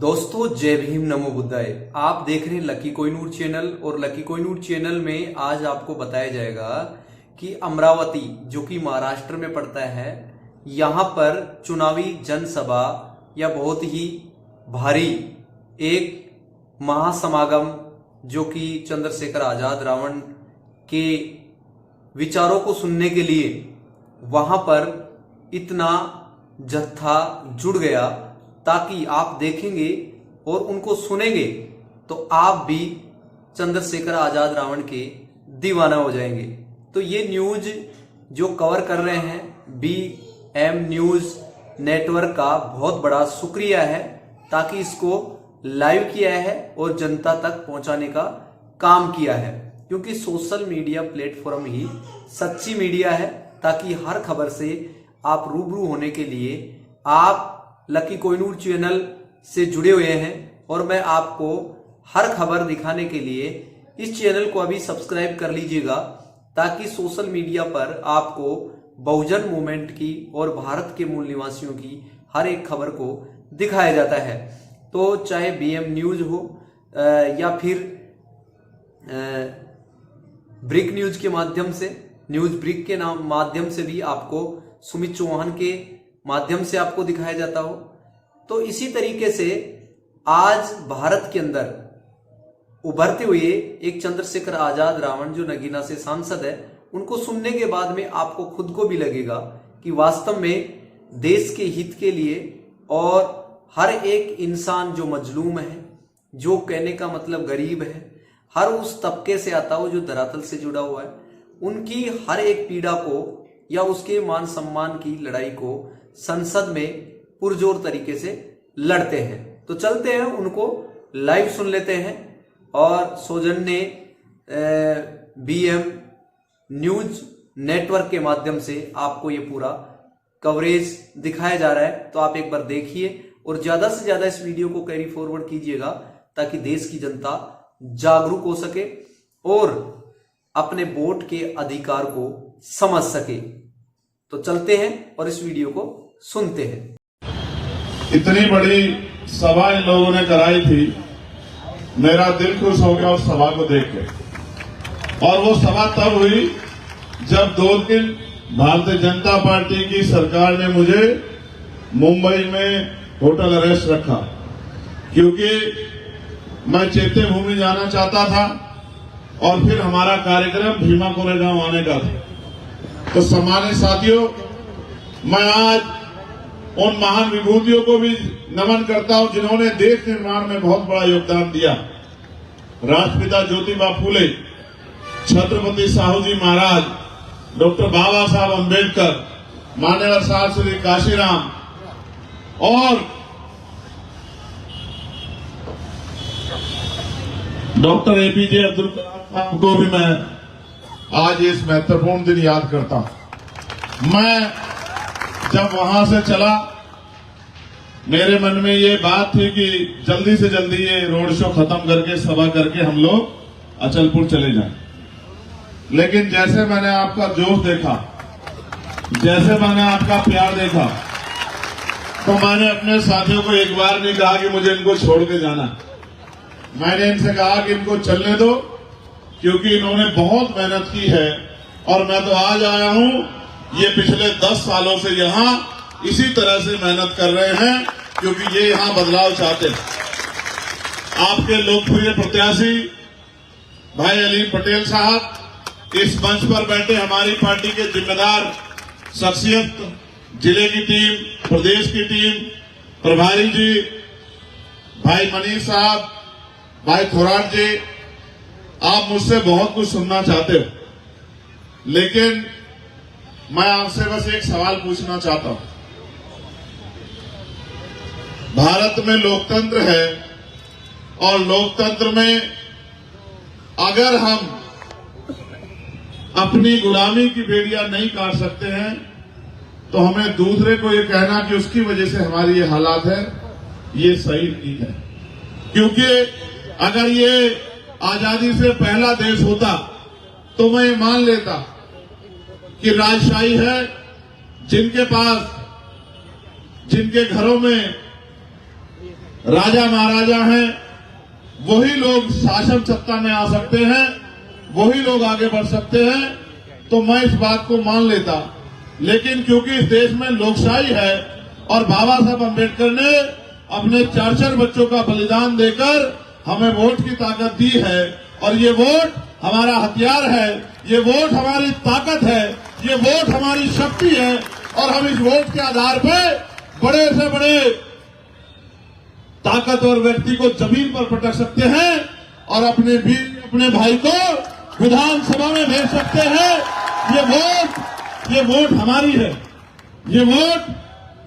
दोस्तों जय भीम नमो बुद्धाय। आप देख रहे हैं लकी कोहिनूर चैनल और लकी कोहिनूर चैनल में आज आपको बताया जाएगा कि अमरावती जो कि महाराष्ट्र में पड़ता है, यहाँ पर चुनावी जनसभा या बहुत ही भारी एक महासमागम जो कि चंद्रशेखर आजाद रावण के विचारों को सुनने के लिए वहां पर इतना जत्था जुड़ गया ताकि आप देखेंगे और उनको सुनेंगे तो आप भी चंद्रशेखर आजाद रावण के दीवाना हो जाएंगे। तो ये न्यूज जो कवर कर रहे हैं BM न्यूज नेटवर्क का बहुत बड़ा शुक्रिया है, ताकि इसको लाइव किया है और जनता तक पहुंचाने का काम किया है, क्योंकि सोशल मीडिया प्लेटफॉर्म ही सच्ची मीडिया है। ताकि हर खबर से आप रूबरू होने के लिए आप लकी कोहिनूर चैनल से जुड़े हुए हैं और मैं आपको हर खबर दिखाने के लिए इस चैनल को अभी सब्सक्राइब कर लीजिएगा, ताकि सोशल मीडिया पर आपको बहुजन मूवमेंट की और भारत के मूल निवासियों की हर एक खबर को दिखाया जाता है। तो चाहे BM न्यूज हो या फिर ब्रिक न्यूज के माध्यम से, न्यूज ब्रिक के नाम माध्यम से भी आपको सुमित चौहान के माध्यम से आपको दिखाया जाता हो। तो इसी तरीके से आज भारत के अंदर उभरते हुए एक चंद्रशेखर आजाद रावण जो नगीना से सांसद है, उनको सुनने के बाद में आपको खुद को भी लगेगा कि वास्तव में देश के हित के लिए और हर एक इंसान जो मजलूम है, जो कहने का मतलब गरीब है, हर उस तबके से आता हो जो धरातल से जुड़ा हुआ है, उनकी हर एक पीड़ा को या उसके मान सम्मान की लड़ाई को संसद में पुरजोर तरीके से लड़ते हैं। तो चलते हैं उनको लाइव सुन लेते हैं। और सौजन्य BM न्यूज नेटवर्क के माध्यम से आपको ये पूरा कवरेज दिखाया जा रहा है, तो आप एक बार देखिए और ज्यादा से ज्यादा इस वीडियो को कैरी फॉरवर्ड कीजिएगा, ताकि देश की जनता जागरूक हो सके और अपने वोट के अधिकार को समझ सके। तो चलते हैं और इस वीडियो को सुनते हैं। इतनी बड़ी सभा इन लोगों ने कराई थी, मेरा दिल खुश हो गया उस सभा को देख के। और वो सभा तब हुई जब 2 दिन भारतीय जनता पार्टी की सरकार ने मुझे मुंबई में होटल अरेस्ट रखा, क्योंकि मैं चैत्य भूमि जाना चाहता था और फिर हमारा कार्यक्रम भीमा कोरेगांव आने का था। तो सम्मानित साथियों, मैं आज उन महान विभूतियों को भी नमन करता हूं जिन्होंने देश निर्माण में बहुत बड़ा योगदान दिया। राष्ट्रपिता ज्योतिबा फूले, छत्रपति साहू जी महाराज, डॉक्टर बाबा साहब अम्बेडकर, मान्यवर साहब श्री काशीराम और डॉक्टर APJ अब्दुल कलाम साहब को भी मैं आज इस महत्वपूर्ण दिन याद करता हूं। मैं जब वहां से चला, मेरे मन में ये बात थी कि जल्दी से जल्दी ये रोड शो खत्म करके, सभा करके हम लोग अचलपुर चले जाएं। लेकिन जैसे मैंने आपका जोश देखा, जैसे मैंने आपका प्यार देखा, तो मैंने अपने साथियों को एक बार नहीं कहा कि मुझे इनको छोड़ के जाना। मैंने इनसे कहा कि इनको चलने दो, क्योंकि इन्होंने बहुत मेहनत की है और मैं तो आज आया हूं, ये पिछले 10 सालों से यहां इसी तरह से मेहनत कर रहे हैं, क्योंकि ये यहां बदलाव चाहते हैं। आपके लोकप्रिय प्रत्याशी भाई अलीम पटेल साहब, इस मंच पर बैठे हमारी पार्टी के जिम्मेदार शख्सियत, जिले की टीम, प्रदेश की टीम, प्रभारी जी भाई मनीष साहब, भाई थोराट जी, आप मुझसे बहुत कुछ सुनना चाहते हो, लेकिन मैं आपसे बस एक सवाल पूछना चाहता हूं। भारत में लोकतंत्र है और लोकतंत्र में अगर हम अपनी गुलामी की बेड़ियां नहीं काट सकते हैं, तो हमें दूसरे को ये कहना कि उसकी वजह से हमारी ये हालात है, ये सही नहीं है। क्योंकि अगर ये आजादी से पहला देश होता तो मैं ये मान लेता कि राजशाही है, जिनके पास, जिनके घरों में राजा महाराजा हैं, वही लोग शासन सत्ता में आ सकते हैं, वही लोग आगे बढ़ सकते हैं, तो मैं इस बात को मान लेता। लेकिन क्योंकि इस देश में लोकशाही है और बाबा साहब अम्बेडकर ने अपने 4 बच्चों का बलिदान देकर हमें वोट की ताकत दी है, और ये वोट हमारा हथियार है, ये वोट हमारी ताकत है, ये वोट हमारी शक्ति है, और हम इस वोट के आधार पर बड़े से बड़े ताकतवर व्यक्ति को जमीन पर पटक सकते हैं और अपने भाई को विधानसभा में भेज सकते हैं। ये वोट हमारी है, ये वोट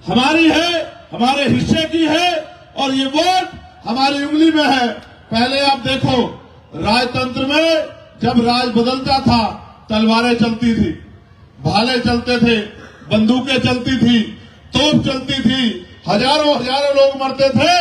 हमारी है, हमारे हिस्से की है, और ये वोट हमारी उंगली में है। पहले आप देखो, राजतंत्र में जब राज बदलता था, तलवारें चलती थी, भाले चलते थे, बंदूकें चलती थी, तोप चलती थी, हजारों लोग मरते थे,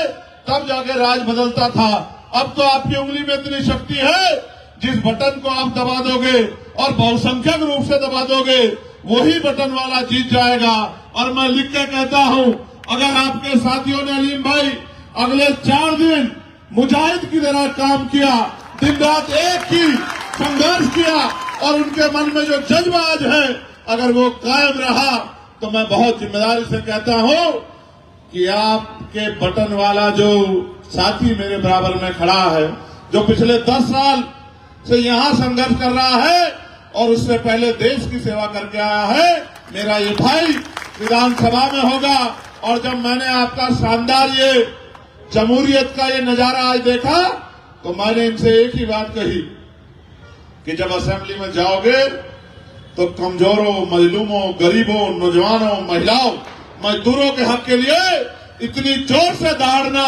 तब जाके राज बदलता था। अब तो आपकी उंगली में इतनी शक्ति है, जिस बटन को आप दबा दोगे और बहुसंख्यक रूप से दबा दोगे, वही बटन वाला जीत जाएगा। और मैं लिख के कहता हूं, अगर आपके साथियों ने अलीम भाई अगले 4 दिन मुजाहिद की तरह काम किया, दिन रात एक ही संघर्ष किया, और उनके मन में जो जज्बा आज है अगर वो कायम रहा, तो मैं बहुत जिम्मेदारी से कहता हूं कि आपके बटन वाला जो साथी मेरे बराबर में खड़ा है, जो पिछले 10 साल से यहां संघर्ष कर रहा है और उससे पहले देश की सेवा करके आया है, मेरा ये भाई विधानसभा में होगा। और जब मैंने आपका शानदार ये जमहूरियत का ये नजारा आज देखा, तो मैंने इनसे एक ही बात कही कि जब असेंबली में जाओगे तो कमजोरों, मजलूमों, गरीबों, नौजवानों, महिलाओं, मजदूरों के हक के लिए इतनी जोर से दहाड़ना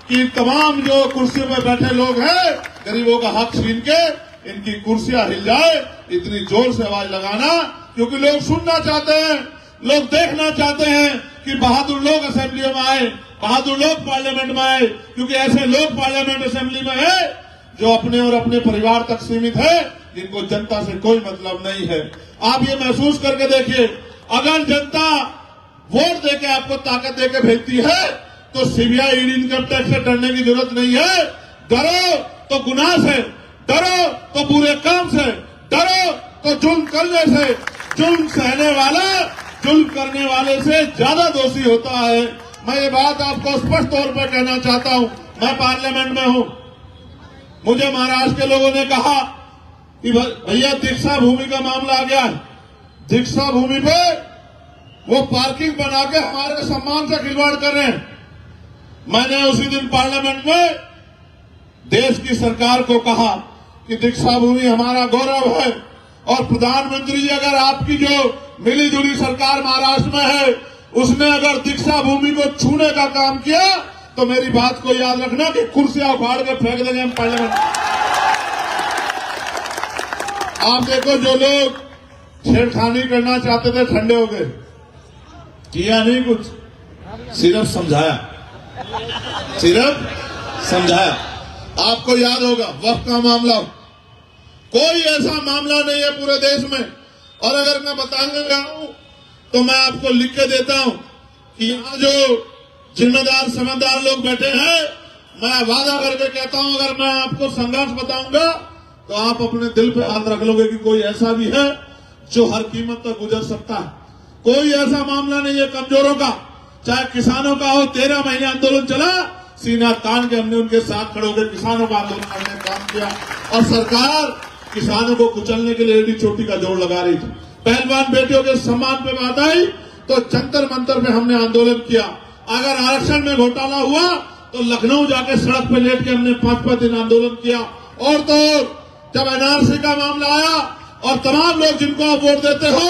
कि तमाम जो कुर्सियों पर बैठे लोग हैं, गरीबों का हक छीन के इनकी कुर्सियां हिल जाए, इतनी जोर से आवाज लगाना, क्योंकि लोग सुनना चाहते हैं, लोग देखना चाहते हैं कि बहादुर लोग असेंबलियों में आए, बहादुर लोग पार्लियामेंट में आए, क्योंकि ऐसे लोग पार्लियामेंट असेंबली में है जो अपने और अपने परिवार तक सीमित है, जिनको जनता से कोई मतलब नहीं है। आप ये महसूस करके देखिए, अगर जनता वोट देके आपको ताकत देके भेजती है, तो सीबीआई, ईडी, इनकम टैक्स से डरने की जरूरत नहीं है। डरो तो गुनाह से, डरो तो बुरे काम से, डरो तो जुल्म करने से। जुल्म सहने वाला जुल्म करने वाले से ज्यादा दोषी होता है। मैं ये बात आपको स्पष्ट तौर पर कहना चाहता हूं। मैं पार्लियामेंट में हूं, मुझे महाराष्ट्र के लोगों ने कहा कि भैया दीक्षा भूमि का मामला आ गया है, दीक्षा भूमि पे वो पार्किंग बना के हमारे सम्मान से खिलवाड़ कर रहे हैं। मैंने उसी दिन पार्लियामेंट में देश की सरकार को कहा कि दीक्षा भूमि हमारा गौरव है, और प्रधानमंत्री जी, अगर आपकी जो मिली जुली सरकार महाराष्ट्र में है, उसने अगर दीक्षा भूमि को छूने का काम किया, तो मेरी बात को याद रखना कि कुर्सियां उखाड़ के फेंक देंगे हम पार्लियामेंट। आप देखो, जो लोग छेड़खानी करना चाहते थे ठंडे हो गए, किया नहीं कुछ, सिर्फ समझाया, सिर्फ समझाया। आपको याद होगा वक्त का मामला, कोई ऐसा मामला नहीं है पूरे देश में। और अगर मैं बताने गया हूं तो मैं आपको लिख के देता हूं कि यहां जो जिम्मेदार समझदार लोग बैठे हैं, मैं वादा करके कहता हूं, अगर मैं आपको संघर्ष बताऊंगा तो आप अपने दिल पे हाथ रख लोगे कि कोई ऐसा भी है जो हर कीमत तक गुजर सकता है। कोई ऐसा मामला नहीं है कमजोरों का, चाहे किसानों का हो। 13 महीने आंदोलन चला, सीना तान के हमने उनके साथ खड़े होकर किसानों का आंदोलन करने का काम किया, और सरकार किसानों को कुचलने के लिए एडी चोटी का जोड़ लगा रही थी। पहलवान बेटियों के सम्मान पे बात आई तो जंतर मंतर में हमने आंदोलन किया। अगर आरक्षण में घोटाला हुआ तो लखनऊ जाके सड़क पे लेट के हमने 5-5 दिन आंदोलन किया। और तो जब एनआरसी का मामला आया और तमाम लोग जिनको आप वोट देते हो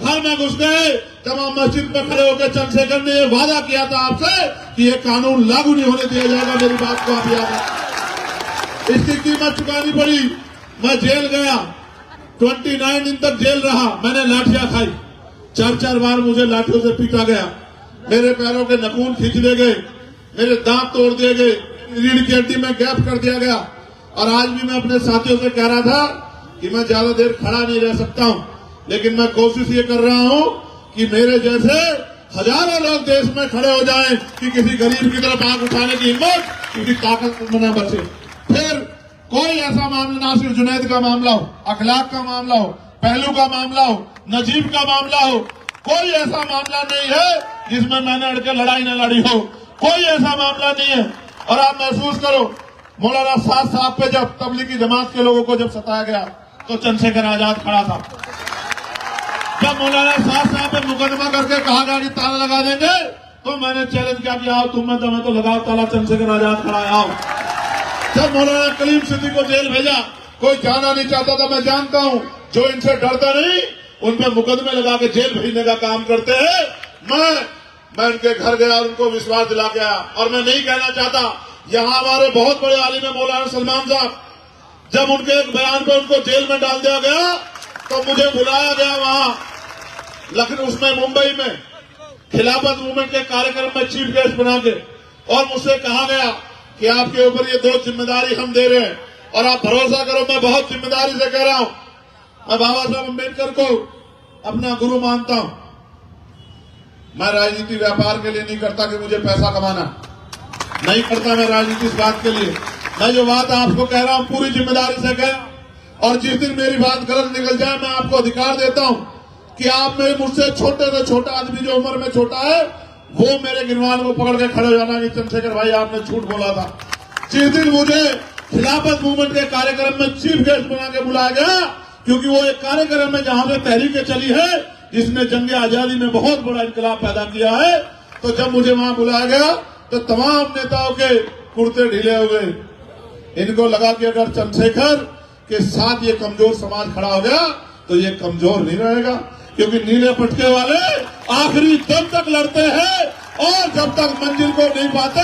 घर में घुस गए, जमा मस्जिद में खड़े होकर चंद्रशेखर ने ये वादा किया था आपसे कि ये कानून लागू नहीं होने दिया जाएगा। मेरी बात को आप याद रखें। इसकी कीमत चुकानी पड़ी। मैं जेल गया, 29 दिन तक जेल रहा, मैंने लाठियां खाई, 4-4 बार मुझे लाठियों से पीटा गया, मेरे पैरों के नखून खींच दिए गए, मेरे दांत तोड़ दिए गए, रीढ़ की हड्डी में गैप कर दिया गया। और आज भी मैं अपने साथियों से कह रहा था कि मैं ज्यादा देर खड़ा नहीं रह सकता हूं, लेकिन मैं कोशिश ये कर रहा हूं कि मेरे जैसे हजारों लोग देश में खड़े हो जाएं कि किसी गरीब की तरफ आंख उठाने की हिम्मत किसी ताकत में न बचे। फिर कोई ऐसा मामला, ना सिर्फ जुनैद का मामला हो, अखलाक का मामला हो, पहलू का मामला हो, नजीब का मामला हो, कोई ऐसा मामला नहीं है जिसमें मैंने अड़के लड़ाई न लड़ी हो। कोई ऐसा मामला नहीं है। और आप महसूस करो, मौलाना साद साहब पे जब तबलीगी जमात के लोगों को जब सताया गया तो चंद्रशेखर आजाद खड़ा था। जब मौलाना साद साहब पे मुकदमा करके कहा गया कि ताला लगा देंगे तो मैंने चैलेंज किया कि आओ तुम में तो मैं तो लगाओ ताला, चंद्रशेखर आजाद खड़ा है, आओ। जब मौलाना कलीम सिद्दीकी को जेल भेजा, कोई जाना नहीं चाहता था। मैं जानता हूं जो इनसे डरता नहीं उन पे मुकदमे लगा के जेल भेजने का काम करते हैं। मैं उनके घर गया और उनको विश्वास दिला के आया। और मैं नहीं कहना चाहता, यहाँ हमारे बहुत बड़े आलिम है मौलाना सलमान साहब, जब उनके एक बयान पे उनको जेल में डाल दिया गया तो मुझे बुलाया गया वहां लखनऊ उसमें मुंबई में खिलाफत मूवमेंट के कार्यक्रम में चीफ गेस्ट बना के, और मुझसे कहा गया कि आपके ऊपर ये 2 जिम्मेदारी हम दे रहे हैं और आप भरोसा करो मैं बहुत जिम्मेदारी से कह रहा हूं। मैं बाबा साहब अम्बेडकर को अपना गुरु मानता हूं। मैं राजनीति व्यापार के लिए नहीं करता कि मुझे पैसा कमाना, नहीं करता मैं राजनीति इस बात के लिए। मैं जो बात आपको कह रहा हूं पूरी जिम्मेदारी से कह, और जिस दिन मेरी बात गलत निकल जाए मैं आपको अधिकार देता हूं कि आप मेरे मुझसे छोटे से छोटा आदमी जो उम्र में छोटा है वो मेरे गिरवान को पकड़ के खड़े हो जाना कि चंद्रशेखर भाई आपने झूठ बोला था। जिस दिन मुझे खिलाफत मूवमेंट के कार्यक्रम में चीफ गेस्ट बना के बुलाया गया, क्योंकि वो एक कार्यक्रम है जहां से तहरीकें चली है जिसने जंग आजादी में बहुत बड़ा इनकलाब पैदा किया है, तो जब मुझे वहां बुलाया गया तो तमाम नेताओं के कुर्ते ढीले हो गए। इनको लगा कि अगर चंद्रशेखर के साथ ये कमजोर समाज खड़ा हो गया तो ये कमजोर नहीं रहेगा, क्योंकि नीले पटके वाले आखिरी दम तक लड़ते हैं और जब तक मंजिल को नहीं पाते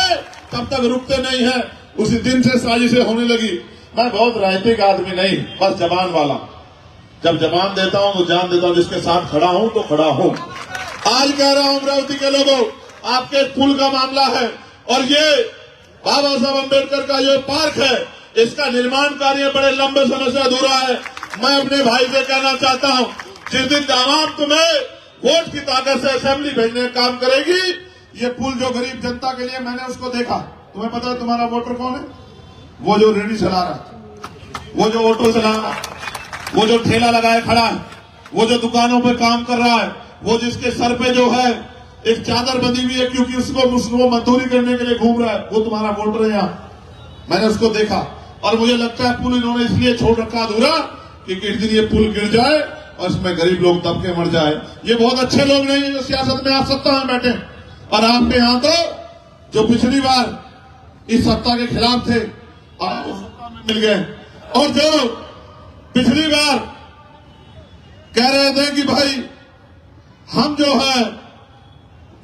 तब तक रुकते नहीं है। उसी दिन से साजिशें होने लगी। मैं बहुत राजनीतिक आदमी नहीं, बस जबान वाला। जब जबान देता हूं तो जान देता हूं, जिसके साथ खड़ा हूं तो खड़ा हूं। आज कह रहा हूं अमरावती के लोगों, आपके पुल का मामला है और ये बाबा साहब अम्बेडकर का जो पार्क है इसका निर्माण कार्य बड़े लंबे समय से अधूरा है। मैं अपने भाई से कहना चाहता हूं, जिस दिन आवाम तुम्हें वोट की ताकत से असेंबली भेजने का काम करेगी, ये पुल जो गरीब जनता के लिए, मैंने उसको देखा। तुम्हें पता है तुम्हारा वोटर कौन है? वो जो रेडी चला रहा है, वो जो ऑटो चला रहा है, वो जो ठेला लगाए खड़ा है, वो जो दुकानों पे काम कर रहा है, वो जिसके सर पे जो है एक चादर बंधी हुई है क्योंकि उसको मजदूरी करने के लिए घूम रहा है, वो तुम्हारा वोटर है। यहाँ मैंने उसको देखा और मुझे लगता है पुल इन्होंने इसलिए छोड़ रखा अधूरा कि किस दिन ये पुल गिर जाए और इसमें गरीब लोग दब के मर जाए। ये बहुत अच्छे लोग नहीं है जो सियासत में आप सत्ता में बैठे, और आपके यहाँ तो जो पिछली बार इस सत्ता के खिलाफ थे आप उस सत्ता में मिल गए, और जो पिछली बार कह रहे थे कि भाई हम जो है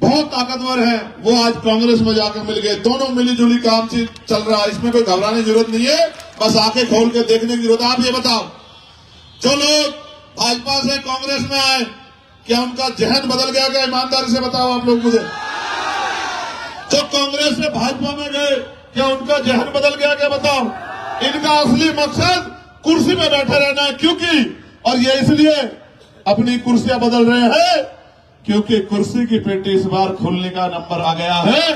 बहुत ताकतवर हैं, वो आज कांग्रेस में जाकर मिल गए। दोनों मिलीजुली काम चल रहा है, इसमें कोई घबराने की जरूरत नहीं है, बस आंखें खोल के देखने की जरूरत है। आप ये बताओ, जो लोग भाजपा से कांग्रेस में आए, क्या उनका जहन बदल गया? क्या ईमानदारी से बताओ आप लोग मुझे। जो कांग्रेस से भाजपा में गए, क्या उनका जहन बदल गया? क्या बताओ। इनका असली मकसद कुर्सी में बैठे रहना है, क्योंकि, और ये इसलिए अपनी कुर्सियां बदल रहे हैं क्योंकि कुर्सी की पेटी इस बार खुलने का नंबर आ गया है,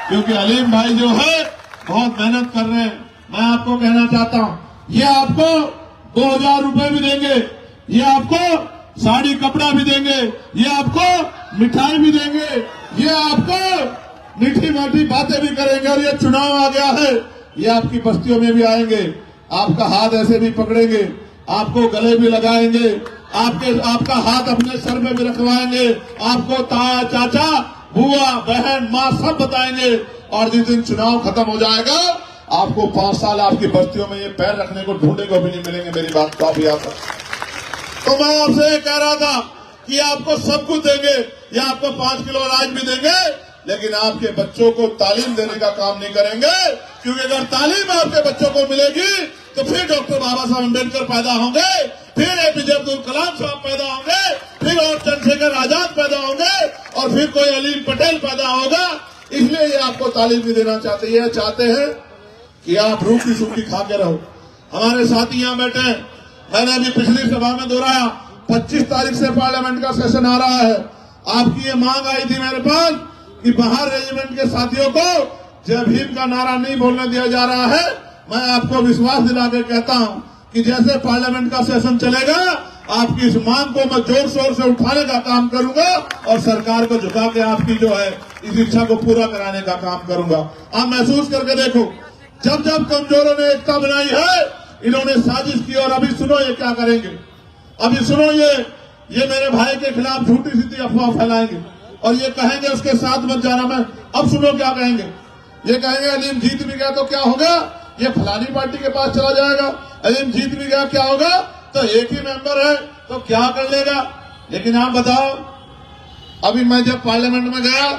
क्योंकि अलीम भाई जो है बहुत मेहनत कर रहे हैं। मैं आपको कहना चाहता हूं, ये आपको 2000 रुपए भी देंगे, ये आपको साड़ी कपड़ा भी देंगे, ये आपको मिठाई भी देंगे, ये आपको मीठी मीठी बातें भी करेंगे। और ये चुनाव आ गया है, ये आपकी बस्तियों में भी आएंगे, आपका हाथ ऐसे भी पकड़ेंगे, आपको गले भी लगाएंगे, आपका हाथ अपने सर में भी रखवाएंगे, आपको ताया चाचा बुआ बहन माँ सब बताएंगे। और जिस दिन चुनाव खत्म हो जाएगा आपको 5 साल आपकी बस्तियों में ये पैर रखने को ढूंढने को भी नहीं मिलेंगे। मेरी बात तो आप याद रखें। तो मैं आपसे कह रहा था कि आपको सब कुछ देंगे, या आपको 5 किलो अनाज भी देंगे, लेकिन आपके बच्चों को तालीम देने का काम नहीं करेंगे, क्योंकि अगर तालीम आपके बच्चों को मिलेगी तो फिर डॉक्टर बाबा साहब अम्बेडकर पैदा होंगे, फिर एपीजे अब्दुल कलाम साहब पैदा होंगे, फिर और चंद्रशेखर आजाद पैदा होंगे, और फिर कोई अलीम पटेल पैदा होगा। इसलिए ये आपको तालीम भी देना चाहते हैं। चाहते हैं कि आप रूखी सूखी खा के रहो। हमारे साथी यहाँ बैठे हैं, मैंने अभी पिछली सभा में दोहराया, 25 तारीख से पार्लियामेंट का सेशन आ रहा है। आपकी ये मांग आई थी मेरे पास कि बाहर रेजिमेंट के साथियों को जय भीम का नारा नहीं बोलने दिया जा रहा है। मैं आपको विश्वास दिला के कहता हूं कि जैसे पार्लियामेंट का सेशन चलेगा, आपकी इस मांग को मैं जोर शोर से उठाने का काम करूंगा और सरकार को झुका के आपकी जो है इस इच्छा को पूरा कराने का काम करूंगा। आप महसूस करके देखो, जब जब कमजोरों ने एकता बनाई है, इन्होंने साजिश की। और अभी सुनो ये क्या करेंगे, अभी सुनो ये मेरे भाई के खिलाफ झूठी सीधी अफवाह फैलाएंगे और ये कहेंगे उसके साथ मत जाना। मैं अब सुनो क्या कहेंगे, ये कहेंगे अलीम जीत भी गया तो क्या होगा, ये फलानी पार्टी के पास चला जाएगा। अलीम जीत भी गया क्या होगा, तो एक ही मेंबर है तो क्या कर लेगा। लेकिन आप बताओ, अभी मैं जब पार्लियामेंट में गया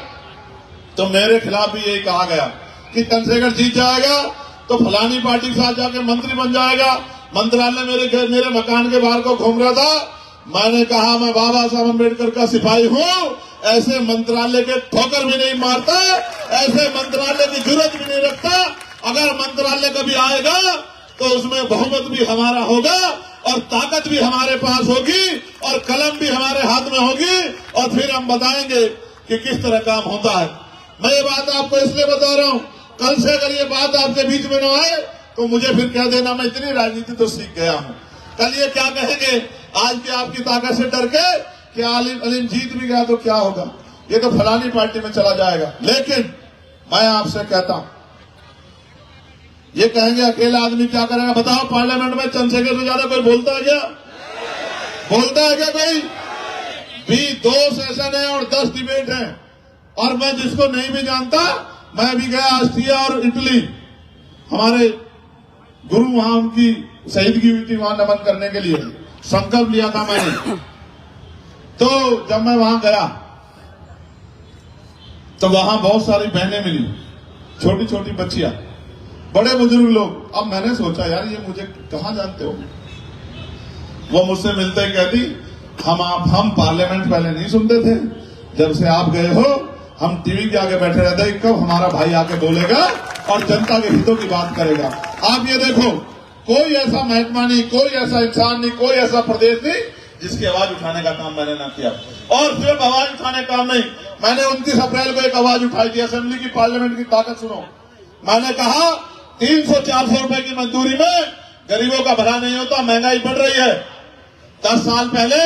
तो मेरे खिलाफ भी यही कहा गया कि चंद्रशेखर जीत जाएगा तो फलानी पार्टी के साथ जाके मंत्री बन जाएगा। मंत्रालय मेरे मकान के बाहर को घूम रहा था। मैंने कहा मैं बाबा साहब अम्बेडकर का सिपाही हूं, ऐसे मंत्रालय के ठोकर भी नहीं मारता, ऐसे मंत्रालय की जरूरत भी नहीं रखता। अगर मंत्रालय कभी आएगा तो उसमें बहुमत भी हमारा होगा और ताकत भी हमारे पास होगी और कलम भी हमारे हाथ में होगी और फिर हम बताएंगे कि किस तरह काम होता है। मैं ये बात आपको इसलिए बता रहा हूं, कल से अगर ये बात आपके बीच में न आए तो मुझे फिर कह देना मैं इतनी राजनीति तो सीख गया हूं। कल ये क्या कहेंगे, आज की आपकी ताकत से डर के कि अलीम जीत भी गया तो क्या होगा, ये तो फलानी पार्टी में चला जाएगा। लेकिन मैं आपसे कहता हूं, ये कहेंगे अकेला आदमी क्या करेगा। बताओ, पार्लियामेंट में चंद्रशेखर से ज्यादा कोई बोलता है क्या, बोलता है क्या कोई भी? 2 सेशन है और 10 डिबेट है। और मैं जिसको नहीं भी जानता, मैं भी गया ऑस्ट्रिया और इटली, हमारे गुरु वहां उनकी शहीदगी हुई थी, वहां नमन करने के लिए संकल्प लिया था मैंने। तो जब मैं वहां गया तो वहां बहुत सारी बहनें मिली, छोटी छोटी बच्चियां, बड़े बुजुर्ग लोग। अब मैंने सोचा यार ये मुझे कहां जानते हो। वो मुझसे मिलते ही कहती हम पार्लियामेंट पहले नहीं सुनते थे, जब से आप गए हो हम टीवी के आगे बैठे रहते हैं, कब हमारा भाई आके बोलेगा और जनता के हितों की बात करेगा। आप ये देखो, कोई ऐसा महकमा नहीं, कोई ऐसा इंसान नहीं, कोई ऐसा प्रदेश नहीं जिसकी आवाज उठाने का काम मैंने ना किया। और सिर्फ आवाज उठाने का काम नहीं, मैंने 29 अप्रैल को एक आवाज उठाई थी। असेंबली की पार्लियामेंट की ताकत सुनो। मैंने कहा 300-400 रुपए की मजदूरी में गरीबों का भला नहीं होता, महंगाई बढ़ रही है। 10 साल पहले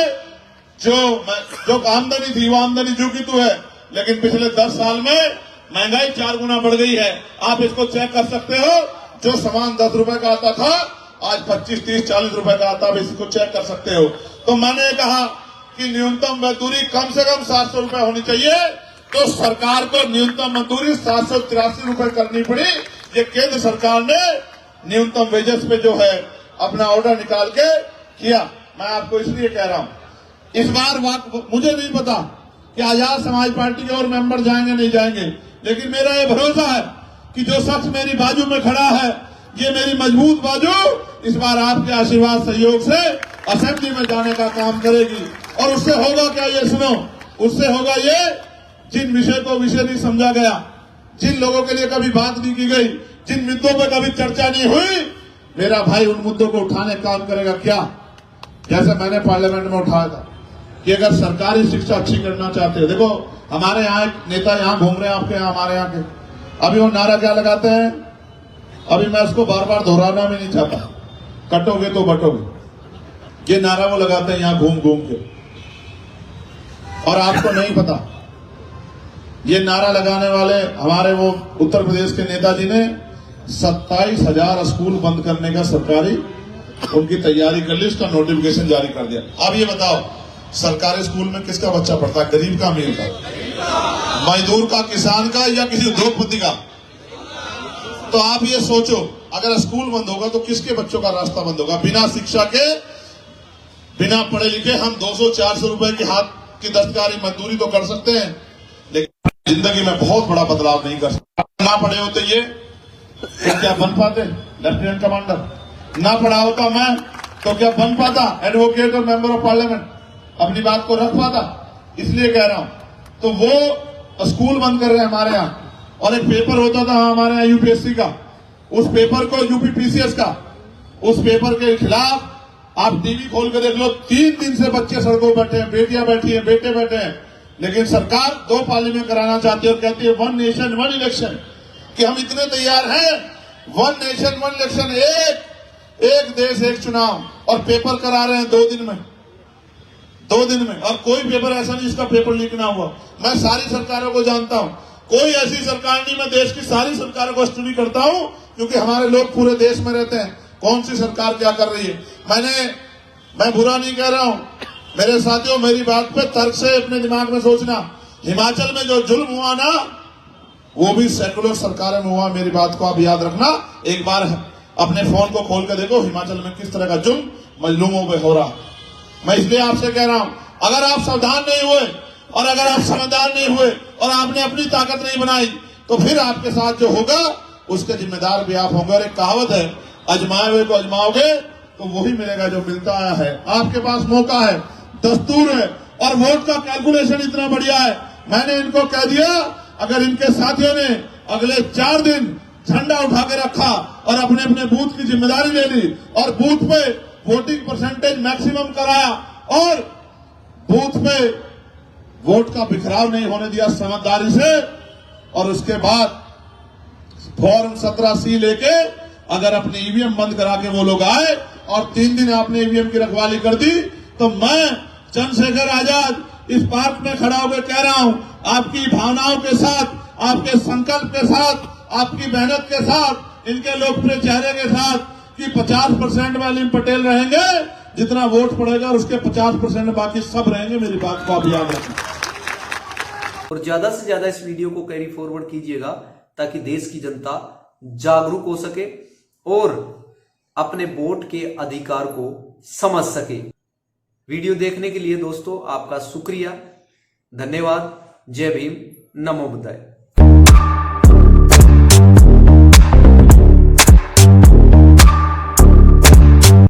जो आमदनी थी वो आमदनी जो की तो है, लेकिन पिछले 10 साल में महंगाई 4 गुना बढ़ गई है। आप इसको चेक कर सकते हो, जो सामान 10 रुपए का आता था आज 25, 30, 40 रुपए का आता है, इसको चेक कर सकते हो। तो मैंने कहा कि न्यूनतम मजदूरी कम से कम 700 रुपए होनी चाहिए। तो सरकार को न्यूनतम मजदूरी 783 रुपए करनी पड़ी। ये केंद्र सरकार ने न्यूनतम वेजेस पे जो है अपना ऑर्डर निकाल के किया। मैं आपको इसलिए कह रहा हूं, इस बार मुझे नहीं पता कि आजाद समाज पार्टी के और मेंबर जाएंगे नहीं जाएंगे, लेकिन मेरा ये भरोसा है कि जो शख्स मेरी बाजू में खड़ा है, ये मेरी मजबूत बाजू इस बार आपके आशीर्वाद सहयोग से असेंबली में जाने का काम करेगी। और उससे होगा क्या, ये सुनो, उससे होगा ये, जिन विषय को विषय नहीं समझा गया, जिन लोगों के लिए कभी बात नहीं की गई, जिन मुद्दों पर कभी चर्चा नहीं हुई, मेरा भाई उन मुद्दों को उठाने का काम करेगा। क्या, जैसे मैंने पार्लियामेंट में उठाया था कि अगर सरकारी शिक्षा अच्छी करना चाहते हो, देखो हमारे यहाँ एक नेता यहाँ घूम रहे हैं आपके यहाँ, हमारे यहाँ के, अभी वो नारा क्या लगाते हैं, अभी मैं उसको बार बार दोहराना भी नहीं चाहता, कटोगे तो बटोगे, ये नारा वो लगाते हैं यहाँ घूम घूम के। और आपको नहीं पता, ये नारा लगाने वाले हमारे वो उत्तर प्रदेश के नेताजी ने 27,000 स्कूल बंद करने का सरकारी उनकी तैयारी कर ली, उसका नोटिफिकेशन जारी कर दिया। अब ये बताओ, सरकारी स्कूल में किसका बच्चा पढ़ता है, गरीब का, अमीर का, मजदूर का, किसान का, या किसी उद्योगपति का? तो आप ये सोचो, अगर स्कूल बंद होगा तो किसके बच्चों का रास्ता बंद होगा? बिना शिक्षा के, बिना पढ़े लिखे हम 200-400 रुपए की हाथ की दस्तकारी मजदूरी तो कर सकते हैं, लेकिन जिंदगी में बहुत बड़ा बदलाव नहीं कर सकते। ना पढ़े होते ये क्या बन पाते लेफ्टिनेंट कमांडर? ना पढ़ा होता मैं तो क्या बन पाता एडवोकेट और मेंबर ऑफ पार्लियामेंट? अपनी बात को रख पाता? इसलिए कह रहा हूं। तो वो स्कूल बंद कर रहे हैं हमारे यहाँ। और एक पेपर होता था हमारे यहाँ यूपीएससी का, उस पेपर को, यूपीपीसीएस का, उस पेपर के खिलाफ आप टीवी खोल के देख लो, 3 दिन से बच्चे सड़कों बैठे हैं, बेटियां बैठी हैं, बेटे बैठे हैं, लेकिन सरकार 2 पाली में कराना चाहती है और कहती है 1 नेशन 1 इलेक्शन, कि हम इतने तैयार हैं 1 नेशन 1 इलेक्शन, एक देश एक चुनाव, और पेपर करा रहे हैं 2 दिन में, 2 दिन में। और कोई पेपर ऐसा नहीं जिसका पेपर लीक ना हुआ। मैं सारी सरकारों को जानता हूं, कोई ऐसी सरकार नहीं, मैं देश की सारी सरकारों को स्टडी करता हूं, क्योंकि हमारे लोग पूरे देश में रहते हैं, कौन सी सरकार क्या कर रही है। मैं बुरा नहीं कह रहा हूं, मेरे साथियों, मेरी बात पे तर्क से अपने दिमाग में सोचना। हिमाचल में जो जुल्म हुआ ना, वो भी सेकुलर सरकारों में हुआ, मेरी बात को आप याद रखना। एक बार अपने फोन को खोल कर देखो हिमाचल में किस तरह का जुल्म मजलूमों पे हो रहा। मैं इसलिए आपसे कह रहा हूं, अगर आप सावधान नहीं हुए और अगर आप समझदार नहीं हुए और आपने अपनी ताकत नहीं बनाई, तो फिर आपके साथ जो होगा उसके जिम्मेदार भी आप होंगे। और एक कहावत है, अजमाए हुए को अजमाओगे तो वही मिलेगा जो मिलता आया है। आपके पास मौका है, दस्तूर है, और वोट का कैलकुलेशन इतना बढ़िया है। मैंने इनको कह दिया, अगर इनके साथियों ने अगले 4 दिन झंडा उठा के रखा और अपने अपने बूथ की जिम्मेदारी ले ली और बूथ पे वोटिंग परसेंटेज मैक्सिमम कराया और बूथ पे वोट का बिखराव नहीं होने दिया समझदारी से, और उसके बाद फॉर्म 17C लेके अगर अपने ईवीएम बंद करा के वो लोग आए और 3 दिन आपने ईवीएम की रखवाली कर दी, तो मैं चंद्रशेखर आजाद इस पार्क में खड़ा होकर कह रहा हूं, आपकी भावनाओं के साथ, आपके संकल्प के साथ, आपकी मेहनत के साथ, इनके लोकप्रिय चेहरे के साथ, कि 50% में अलीम पटेल रहेंगे, जितना वोट पड़ेगा और उसके 50% बाकी सब रहेंगे। मेरी बात को आप याद रखें। और ज्यादा से ज्यादा इस वीडियो को कैरी फॉरवर्ड कीजिएगा, ताकि देश की जनता जागरूक हो सके और अपने वोट के अधिकार को समझ सके। वीडियो देखने के लिए दोस्तों आपका शुक्रिया, धन्यवाद। जय भीम, नमो बुद्धाय।